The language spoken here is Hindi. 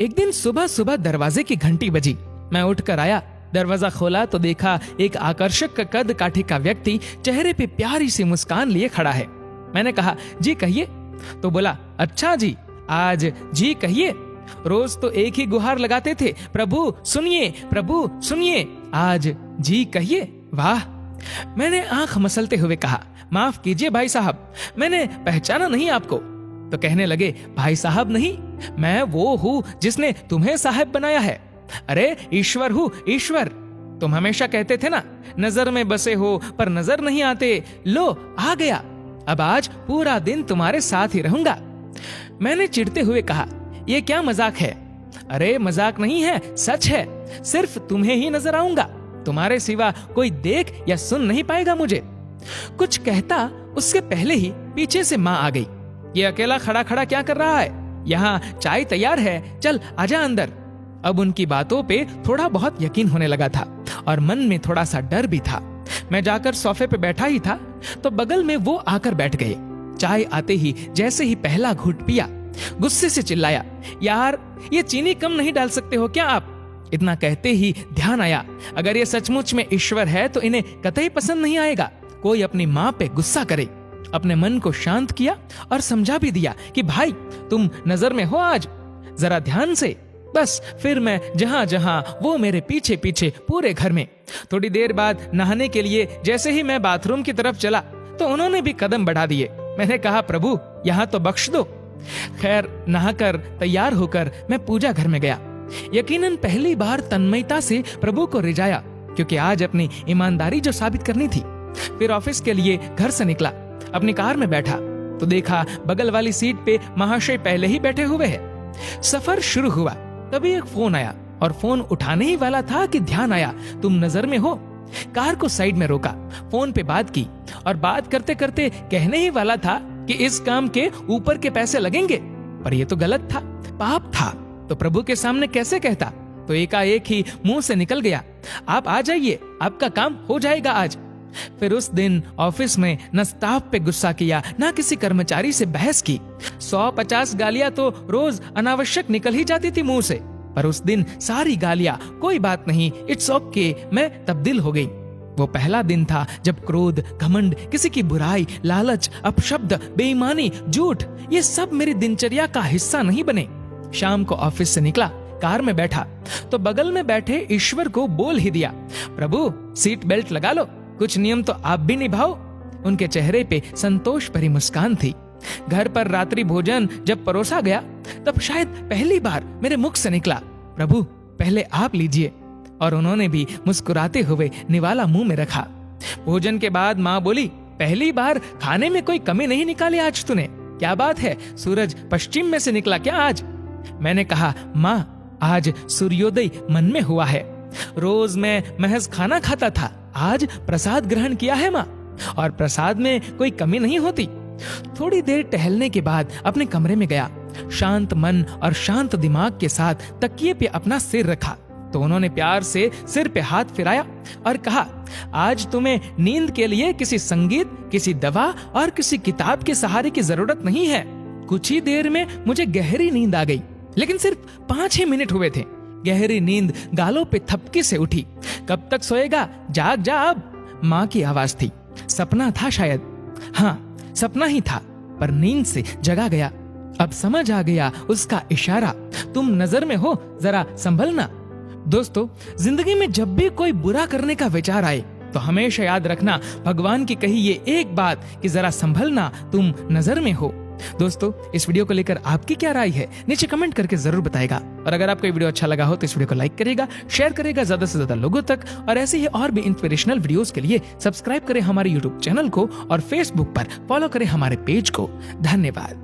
एक दिन सुबह सुबह दरवाजे की घंटी बजी। मैं उठकर आया, दरवाजा खोला तो देखा एक आकर्षक कद काठी का व्यक्ति चेहरे पे प्यारी सी मुस्कान लिए खड़ा है। मैंने कहा, जी कहिए। तो बोला, अच्छा जी, आज जी कहिए। रोज तो एक ही गुहार लगाते थे, प्रभु सुनिए, प्रभु सुनिए, आज जी कहिए। वाह। मैंने आंख मसलते हुए कहा, माफ कीजिए भाई साहब, मैंने पहचाना नहीं आपको। तो कहने लगे, भाई साहब नहीं, मैं वो हूं जिसने तुम्हें साहब बनाया है। अरे ईश्वर हूं, ईश्वर। तुम हमेशा कहते थे ना, नजर में बसे हो पर नजर नहीं आते। लो आ गया, अब आज पूरा दिन तुम्हारे साथ ही रहूंगा। मैंने चिढ़ते हुए कहा, यह क्या मजाक है? अरे मजाक नहीं है, सच है। सिर्फ तुम्हें ही नजर आऊंगा, तुम्हारे सिवा कोई देख या सुन नहीं पाएगा मुझे। कुछ कहता उसके पहले ही पीछे से माँ आ गई। ये अकेला खड़ा खड़ा क्या कर रहा है? यहाँ चाय तैयार है, चल आजा अंदर। अब उनकी बातों पे थोड़ा बहुत यकीन होने लगा था और मन में थोड़ा सा डर भी था। मैं जाकर सोफे पे बैठा ही था तो बगल में वो आकर बैठ गए। चाय आते ही जैसे ही पहला घूंट पिया, गुस्से से चिल्लाया, यार ये चीनी कम नहीं डाल सकते हो क्या आप? इतना कहते ही ध्यान आया, अगर ये सचमुच में ईश्वर है तो इन्हें कतई पसंद नहीं आएगा कोई अपनी माँ पे गुस्सा करे। अपने मन को शांत किया और समझा भी दिया कि भाई तुम नजर में हो आज, जरा ध्यान से। बस फिर मैं जहां जहां वो मेरे पीछे पीछे पूरे घर में। थोड़ी देर बाद नहाने के लिए जैसे ही मैं बाथरूम की तरफ चला तो उन्होंने भी कदम बढ़ा दिए। मैंने कहा, प्रभु यहाँ तो बख्श दो। खैर नहाकर तैयार होकर मैं पूजा घर में गया। यकीनन पहली बार तन्मयता से प्रभु को रिझाया, क्योंकि आज अपनी ईमानदारी जो साबित करनी थी। फिर ऑफिस के लिए घर से निकला, अपनी कार में बैठा तो देखा बगल वाली सीट पे महाशय पहले ही बैठे हुए हैं। सफर शुरू हुआ, तभी एक फोन आया और फोन उठाने ही वाला था कि ध्यान आया, तुम नजर में हो। कार को साइड में रोका, फोन पे बात की और बात करते करते कहने ही वाला था कि इस काम के ऊपर के पैसे लगेंगे, पर यह तो गलत था, पाप था, तो प्रभु के सामने कैसे कहता। तो एकाएक ही मुंह से निकल गया, आप आ जाइए, आपका काम हो जाएगा आज। फिर उस दिन ऑफिस में न स्टाफ पे गुस्सा किया, न किसी कर्मचारी से बहस की। 150 गालियां तो रोज अनावश्यक निकल ही जाती थी मुंह से, पर उस दिन सारी गालियां कोई बात नहीं, इट्स ओके, मैं तब्दील हो गई। वो पहला दिन था जब क्रोध, घमंड, किसी की बुराई, लालच, अपशब्द, बेईमानी, झूठ, ये सब मेरी दिनचर्या का हिस्सा नहीं बने। शाम को ऑफिस से निकला, कार में बैठा तो बगल में बैठे ईश्वर को बोल ही दिया, प्रभु सीट बेल्ट लगा लो, कुछ नियम तो आप भी निभाओ। उनके चेहरे पे संतोष भरी मुस्कान थी। घर पर रात्रि भोजन जब परोसा गया तब शायद पहली बार मेरे मुख से निकला, प्रभु पहले आप लीजिए, और उन्होंने भी मुस्कुराते हुए निवाला मुंह में रखा। भोजन के बाद माँ बोली, पहली बार खाने में कोई कमी नहीं निकाली आज तूने, क्या बात है, सूरज पश्चिम में से निकला क्या आज? मैंने कहा, माँ आज सूर्योदय मन में हुआ है, रोज मैं महज खाना खाता था, आज प्रसाद ग्रहण किया है माँ, और प्रसाद में कोई कमी नहीं होती। थोड़ी देर टहलने के बाद अपने कमरे में गया, शांत मन और शांत दिमाग के साथ तकिए पे अपना सिर रखा तो उन्होंने प्यार से सिर पे हाथ फिराया और कहा, आज तुम्हें नींद के लिए किसी संगीत, किसी दवा और किसी किताब के सहारे की जरूरत नहीं है। कुछ ही देर में मुझे गहरी नींद आ गई, लेकिन सिर्फ 5-6 मिनट हुए थे। गहरी नींद गालों पे थपकी से उठी। कब तक सोएगा, जाग जा अब। माँ की आवाज थी, सपना था शायद। हाँ सपना ही था, पर नींद से जगा गया। अब समझ आ गया उसका इशारा, तुम नजर में हो, जरा संभलना। दोस्तों, जिंदगी में जब भी कोई बुरा करने का विचार आए तो हमेशा याद रखना भगवान की कही ये एक बात कि जरा संभलना, तुम नजर में हो। दोस्तों, इस वीडियो को लेकर आपकी क्या राय है नीचे कमेंट करके जरूर बताएगा। और अगर आपको ये वीडियो अच्छा लगा हो तो इस वीडियो को लाइक करेगा, शेयर करेगा ज्यादा से ज्यादा लोगों तक, और ऐसे ही और भी इंस्पिरेशनल वीडियोस के लिए सब्सक्राइब करें हमारे यूट्यूब चैनल को और फेसबुक पर फॉलो करें हमारे पेज को। धन्यवाद।